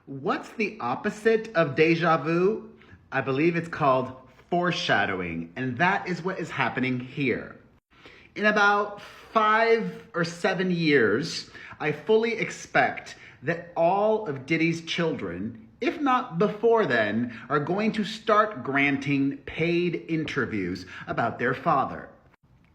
What's the opposite of deja vu? I believe it's called foreshadowing, and that is what is happening here. In about 5 or 7 years, I fully expect that all of Diddy's children, if not before then, are going to start granting paid interviews about their father.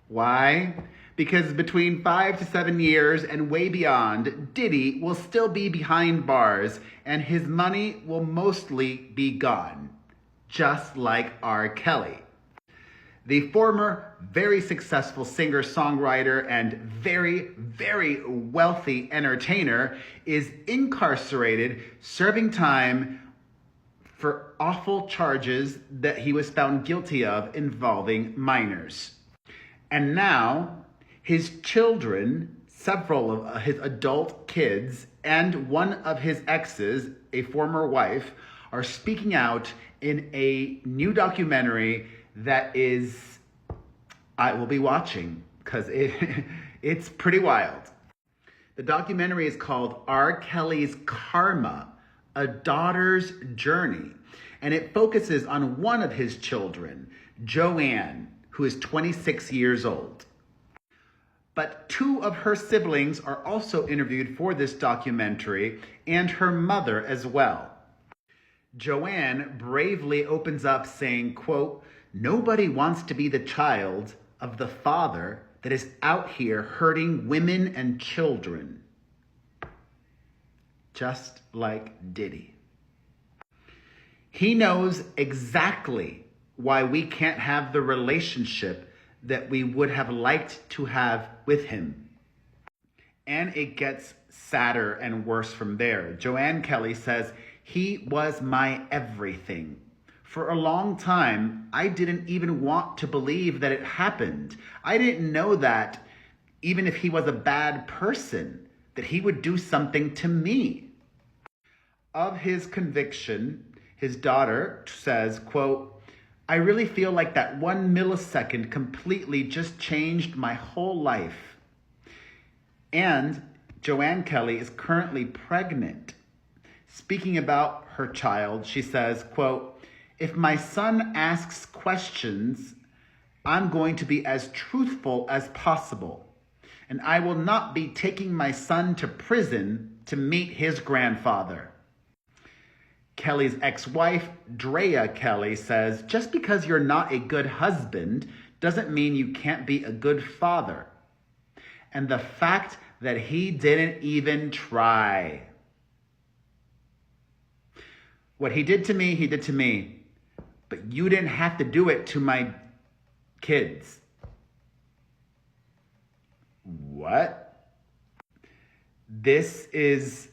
Why? Because between 5 to 7 years and way beyond, Diddy will still be behind bars and his money will mostly be gone, just like R. Kelly. The former very successful singer-songwriter and very, very wealthy entertainer is incarcerated, serving time for awful charges that he was found guilty of involving minors. And now, his children, several of his adult kids, and one of his exes, a former wife, are speaking out in a new documentary that I will be watching because it's pretty wild. The documentary is called R. Kelly's Karma, A Daughter's Journey, and it focuses on one of his children, Joanne, who is 26 years old. But 2 of her siblings are also interviewed for this documentary, and her mother as well. Joanne bravely opens up saying, quote, "Nobody wants to be the child of the father that is out here hurting women and children." Just like Diddy. He knows exactly why we can't have the relationship that we would have liked to have with him. And it gets sadder and worse from there. Joanne Kelly says, "He was my everything. For a long time, I didn't even want to believe that it happened. I didn't know that even if he was a bad person, that he would do something to me." Of his conviction, his daughter says, quote, "I really feel like that 1 millisecond completely just changed my whole life." And Joanne Kelly is currently pregnant. Speaking about her child, she says, quote, "If my son asks questions, I'm going to be as truthful as possible. And I will not be taking my son to prison to meet his grandfather." Kelly's ex-wife, Drea Kelly, says, "Just because you're not a good husband doesn't mean you can't be a good father. And the fact that he didn't even try. What he did to me, he did to me. But you didn't have to do it to my kids." What? This is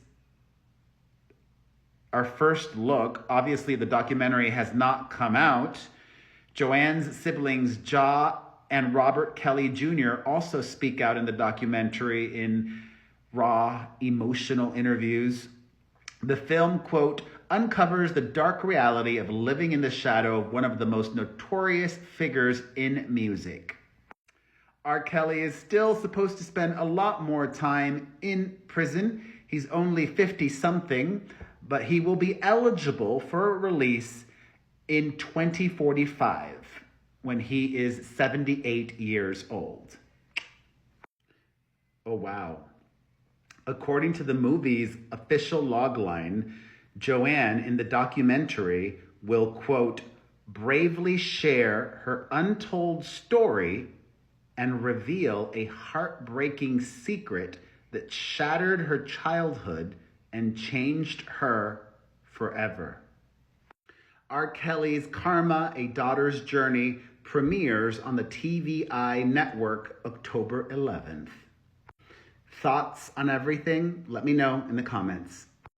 our first look. Obviously, the documentary has not come out. Joanne's siblings, Ja and Robert Kelly Jr., also speak out in the documentary in raw, emotional interviews. The film, quote, "uncovers the dark reality of living in the shadow of one of the most notorious figures in music." R. Kelly is still supposed to spend a lot more time in prison. He's only 50-something, but he will be eligible for release in 2045 when he is 78 years old. Oh, wow. According to the movie's official logline, Joanne in the documentary will, quote, "bravely share her untold story and reveal a heartbreaking secret that shattered her childhood and changed her forever." R. Kelly's Karma, A Daughter's Journey premieres on the TVI network October 11th. Thoughts on everything? Let me know in the comments.